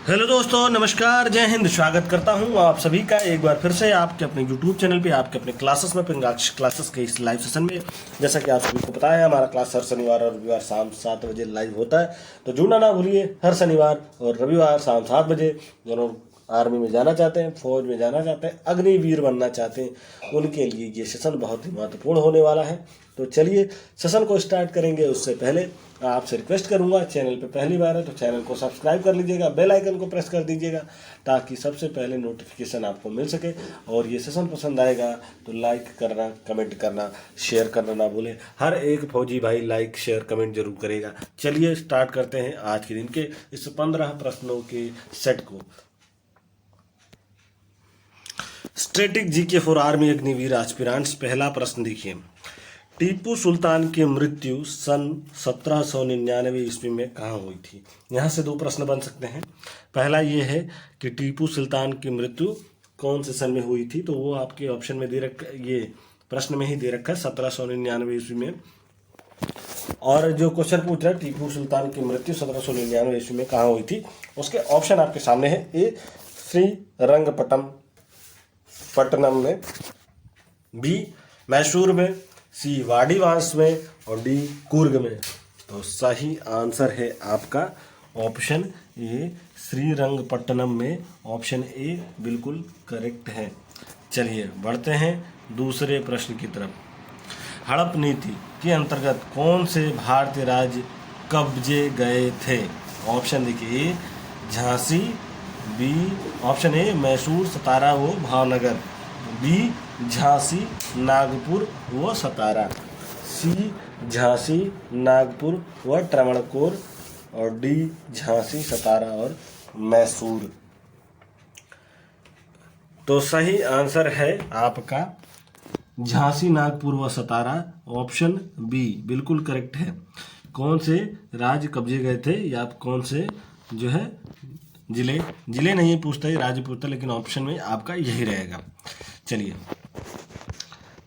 Hello दोस्तों, नमस्कार, जय हिंद। स्वागत करता हूं आप सभी का एक बार फिर से आपके अपने यूट्यूब चैनल पे, आपके अपने क्लासेस में, पिंगाक्ष क्लासेस के इस लाइव सेशन में। जैसा कि आप सभी को पता है, हमारा क्लास हर शनिवार और रविवार शाम 7 बजे लाइव होता है, तो जुड़ना ना भूलिए। हर शनिवार और रविवार शाम 7 बजे। दोनों आर्मी में जाना चाहते हैं, फौज में जाना चाहते हैं, अग्निवीर बनना चाहते हैं, उनके लिए ये सेशन बहुत ही महत्वपूर्ण होने वाला है। तो चलिए सेशन को स्टार्ट करेंगे। उससे पहले आपसे रिक्वेस्ट करूंगा, चैनल पे पहली बार है तो चैनल को सब्सक्राइब कर लीजिएगा, बेल आइकन को प्रेस कर दीजिएगा ताकि सबसे पहले नोटिफिकेशन आपको मिल सके। और ये सेशन पसंद आएगा तो लाइक करना, कमेंट करना, शेयर करना ना भूलें। हर एक फौजी भाई लाइक शेयर कमेंट जरूर करेगा। चलिए स्टार्ट करते हैं आज के दिन के इस 15 प्रश्नों के सेट को। Static GK for army Agniveer aspirants. पहला प्रश्न देखिए, टीपू सुल्तान की मृत्यु सन 1799 ईस्वी में कहाँ हुई थी? यहाँ से दो प्रश्न बन सकते हैं। पहला ये है कि टीपू सुल्तान की मृत्यु कौन से सन में हुई थी, तो वो आपके ऑप्शन में दे रखा, ये प्रश्न में ही दे रखा है 1799 ईस्वी में। और जो क्वेश्चन पूछ रहा है टीपू सुल्तान की मृत्यु 1799 ईस्वी में कहाँ हुई थी, उसके ऑप्शन आपके सामने है। ए श्रीरंगपट्टनम में, बी मैसूर में, सी वाडीवास में और डी कुर्ग में। तो सही आंसर है आपका ऑप्शन ए श्रीरंगपट्टनम में। ऑप्शन ए बिल्कुल करेक्ट है। चलिए बढ़ते हैं दूसरे प्रश्न की तरफ। हड़प नीति के अंतर्गत कौन से भारतीय राज्य कब्जे गए थे? ऑप्शन देखिए, A Jhansi, B option A Mysore, Satara व भावनगर, बी झांसी, नागपुर व सतारा, सी झांसी, नागपुर व त्रावणकोर और डी झांसी, सतारा और मैसूर। तो सही आंसर है आपका झांसी, नागपुर व सतारा। ऑप्शन बी बिल्कुल करेक्ट है। कौन से राज्य कब्जे गए थे या कौन से जो है जिले नहीं पूछता है, राज्य पूछता, लेकिन ऑप्शन में आपका यही रहेगा। चलिए,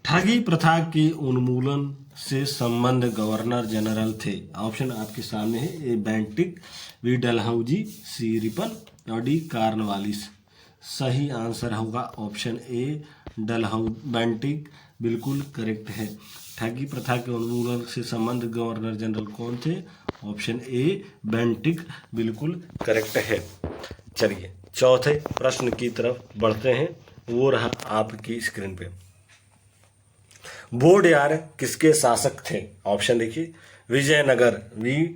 ठगी प्रथा के उन्मूलन से संबंध गवर्नर जनरल थे। ऑप्शन आपके सामने है। ए बेंटिक, बी डलहौजी, सी रिपन और डी कार्नवालिस। सही आंसर होगा ऑप्शन ए बेंटिक, बिल्कुल करेक्ट है। ठगी प्रथा के उन्मूलन से संबंध गवर्नर जनरल कौन थे? ऑप्शन ए बेंटिक, बिल्कुल करेक्ट है। चलिए चौथे प्रश्न की तरफ बढ़ते हैं, वो रहा आपकी स्क्रीन पे। वोडेयार किसके शासक थे? ऑप्शन देखिए, विजयनगर, बी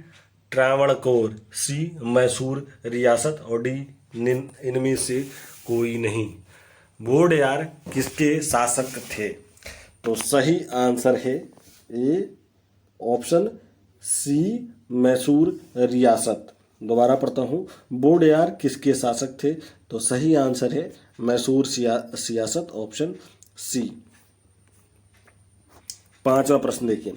त्रावणकोर, सी मैसूर रियासत और डी इनमें से कोई नहीं। वोडेयार किसके शासक थे? तो सही आंसर है ए ऑप्शन सी मैसूर रियासत। दोबारा पढ़ता हूँ, वोडेयार किसके शासक थे? तो सही आंसर है मैसूर सियासत, ऑप्शन सी। पांचवा प्रश्न देखिए,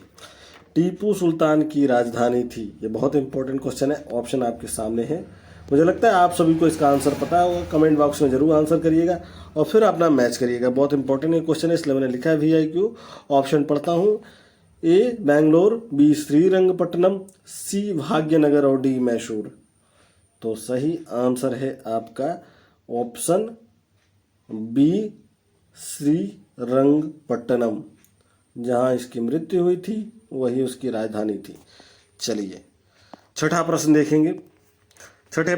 टीपू सुल्तान की राजधानी थी। ये बहुत इंपॉर्टेंट क्वेश्चन है। ऑप्शन आपके सामने है। मुझे लगता है आप सभी को इसका आंसर पता होगा। कमेंट बॉक्स में जरूर आंसर करिएगा और फिर अपना मैच करिएगा। बहुत इंपॉर्टेंट क्वेश्चन है, इसलिए मैंने लिखा है VIQ। ऑप्शन पढ़ता हूँ, ए बैंगलोर, बी श्रीरंगपट्टनम, सी भाग्यनगर और डी मैसूर। तो सही आंसर है आपका ऑप्शन बी श्रीरंगपट्टनम। जहां इसकी मृत्यु हुई थी वही उसकी राजधानी थी। चलिए छठा प्रश्न देखेंगे। छठा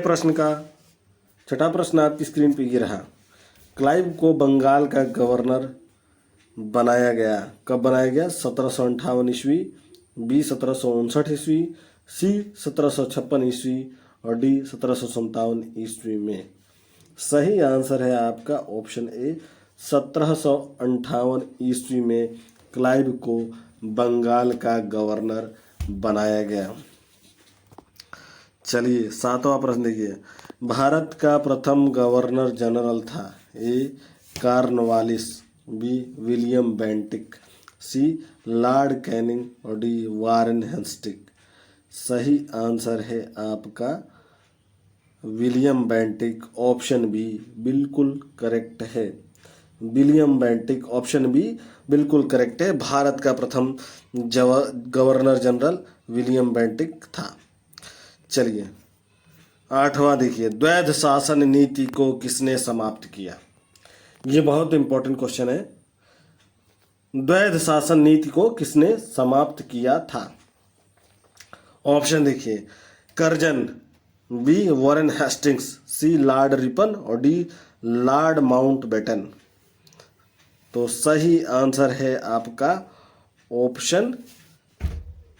प्रश्न आपकी स्क्रीन पे ये रहा। क्लाइव को बंगाल का गवर्नर बनाया गया। कब बनाया गया? 1758 ईस्वी, बी 1759 ईस्वी, सी 1756 ईस्वी और डी 1757 ईस्वी में। सही आंसर है आपका ऑप्शन ए 1758 ईस्वी में क्लाइव को बंगाल का गवर्नर बनाया गया। चलिए सातवां प्रश्न देखिए, भारत का प्रथम गवर्नर जनरल था। ए कार्नवालिस, बी विलियम बेंटिक, सी लॉर्ड कैनिंग और डी वारेन हेस्टिंग्स। सही आंसर है आपका विलियम बेंटिक, ऑप्शन बी बिल्कुल करेक्ट है। विलियम बेंटिक, ऑप्शन बी बिल्कुल करेक्ट है। भारत का प्रथम गवर्नर जनरल विलियम बेंटिक था। चलिए 8वां देखिए, द्वैध शासन नीति को किसने समाप्त किया? ये बहुत इंपॉर्टेंट क्वेश्चन है। द्वैध शासन नीति को किसने समाप्त किया था? ऑप्शन देखिए, Curzon, B Warren Hastings, C Lord Ripon और डी लॉर्ड माउंटबेटन। तो सही आंसर है आपका option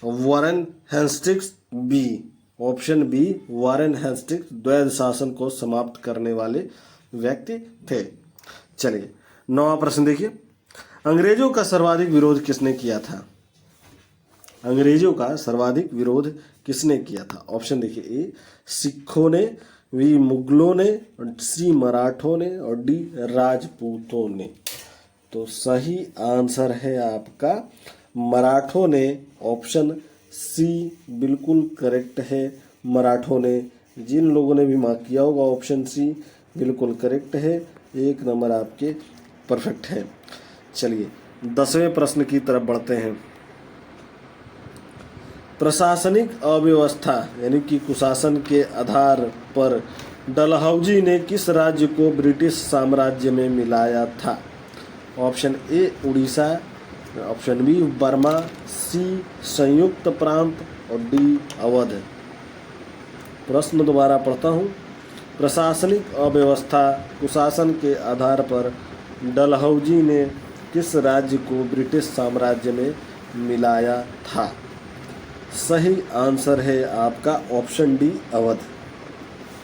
Warren Hastings B. Option B Warren Hastings द्वैध शासन को समाप्त करने वाले व्यक्ति थे। चलिए 9वां प्रश्न देखिए, अंग्रेजों का सर्वाधिक विरोध किसने किया था? अंग्रेजों का सर्वाधिक विरोध किसने किया था? ऑप्शन देखिए, ए सिखों ने, बी मुगलों ने, सी मराठों ने और डी राजपूतों ने। तो सही आंसर है आपका मराठों ने। ऑप्शन सी बिल्कुल करेक्ट है, मराठों ने। जिन लोगों ने भी मार्क किया होगा ऑप्शन सी बिल्कुल करेक्ट है, 1 नंबर आपके परफेक्ट है। चलिए 10वें प्रश्न की तरफ बढ़ते हैं। प्रशासनिक अव्यवस्था यानी कि कुशासन के आधार पर डलहौजी ने किस राज्य को ब्रिटिश साम्राज्य में मिलाया था? Option A Orissa, option B Burma, C संयुक्त प्रांत और डी अवध। प्रश्न दोबारा पढ़ता हूँ। प्रशासनिक अव्यवस्था कुशासन के आधार पर डलहौजी ने किस राज्य को ब्रिटिश साम्राज्य में मिलाया था? सही आंसर है आपका ऑप्शन डी अवध,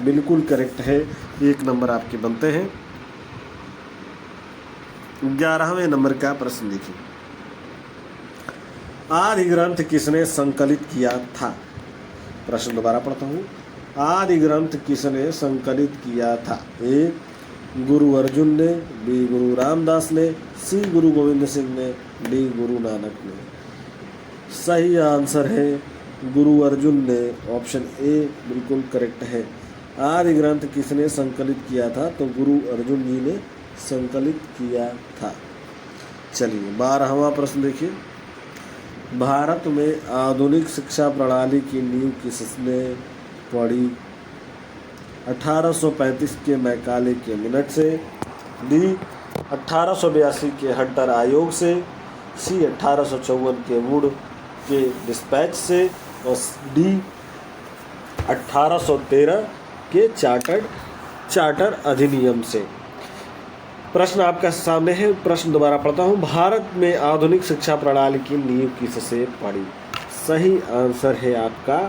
बिल्कुल करेक्ट है, 1 नंबर आपके बनते हैं। 11वें नंबर का प्रश्न देखिए, आदि ग्रंथ किसने संकलित किया था? प्रश्न दोबारा पढ़ता हूँ। आदि ग्रंथ किसने संकलित किया था? ए गुरु अर्जुन ने, बी गुरु रामदास ने, सी गुरु गोविंद सिंह ने, डी गुरु नानक ने। सही आंसर है गुरु अर्जुन ने। ऑप्शन ए बिल्कुल करेक्ट है। आदि ग्रंथ किसने संकलित किया था? तो गुरु अर्जुन जी ने संकलित किया था। चलिए 12वां प्रश्न देखिए, भारत में आधुनिक शिक्षा प्रणाली की नींव किसने पड़ी? 1835 के मैकाले के मिनट से, डी 1882 के हंटर आयोग से, सी 1854 के वुड के डिस्पैच से और डी 1813 के चार्टर अधिनियम से। प्रश्न आपका सामने है, प्रश्न दोबारा पढ़ता हूँ। भारत में आधुनिक शिक्षा प्रणाली की नींव किससे पड़ी? सही आंसर है आपका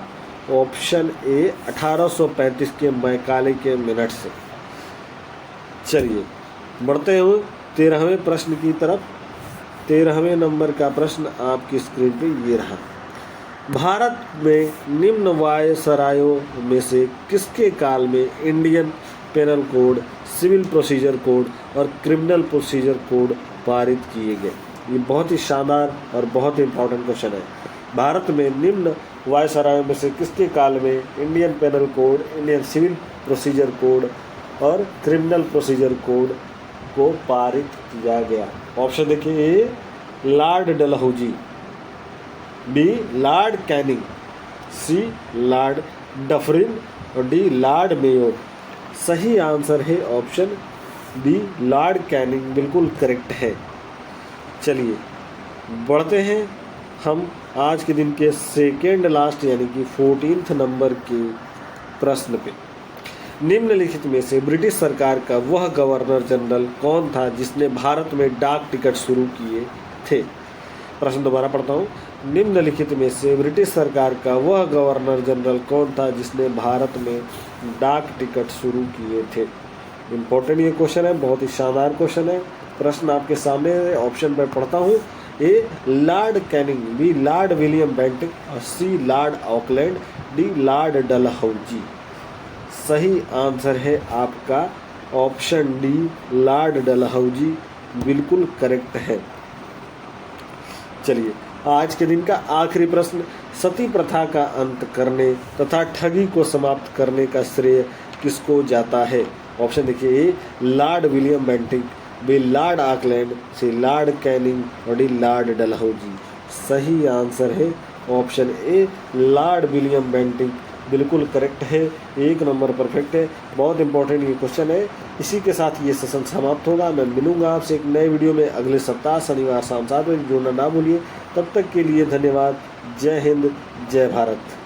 ऑप्शन ए 1835 के मैकाले के मिनट से। चलिए बढ़ते हुए 13वें प्रश्न की तरफ। 13वें नंबर का प्रश्न आपकी स्क्रीन पे ये रहा। भारत में निम्न वायसरायों में से किसके काल में Indian penal code, civil procedure code और क्रिमिनल प्रोसीजर कोड पारित किए गए? ये बहुत ही शानदार और बहुत ही इंपॉर्टेंट क्वेश्चन है। भारत में निम्न वायसरायों में से किसके काल में Indian penal code, Indian civil procedure code और क्रिमिनल प्रोसीजर कोड को पारित किया गया? ऑप्शन देखिए, A Lord Dalhousie, B Lord Canning, C Lord Dufferin और डी लॉर्ड मेयो। सही आंसर है ऑप्शन बी लॉर्ड कैनिंग, बिल्कुल करेक्ट है। चलिए बढ़ते हैं हम आज के दिन के सेकेंड लास्ट यानी कि 14th नंबर के प्रश्न पे। निम्नलिखित में से ब्रिटिश सरकार का वह गवर्नर जनरल कौन था जिसने भारत में डाक टिकट शुरू किए थे? प्रश्न दोबारा पढ़ता हूँ। निम्नलिखित में से ब्रिटिश सरकार का वह गवर्नर जनरल कौन था जिसने भारत में डाक टिकट शुरू किए थे? इम्पोर्टेंट ये क्वेश्चन है, बहुत ही शानदार क्वेश्चन है। प्रश्न आपके सामने है, ऑप्शन में पढ़ता हूँ। A lord Canning, B lord William Bentinck और C lord Auckland, D lord Dalhousie. सही आंसर है आपका ऑप्शन डी लॉर्ड डलहौजी, बिल्कुल करेक्ट है। चलिए आज के दिन का आखिरी प्रश्न, सती प्रथा का अंत करने तथा ठगी को समाप्त करने का श्रेय किसको जाता है? ऑप्शन देखिए, A lord William Bentinck, B lord Auckland, C lord Canning और डी लॉर्ड डलहौजी। सही आंसर है option A lord William Bentinck, बिल्कुल करेक्ट है, 1 नंबर परफेक्ट है। बहुत इंपॉर्टेंट ये क्वेश्चन है। इसी के साथ ये सेशन समाप्त होगा। मैं मिलूंगा आपसे एक नए वीडियो में अगले सप्ताह शनिवार शाम 7 बजे। जुड़ना ना भूलिए। तब तक के लिए धन्यवाद। जय हिंद, जय भारत।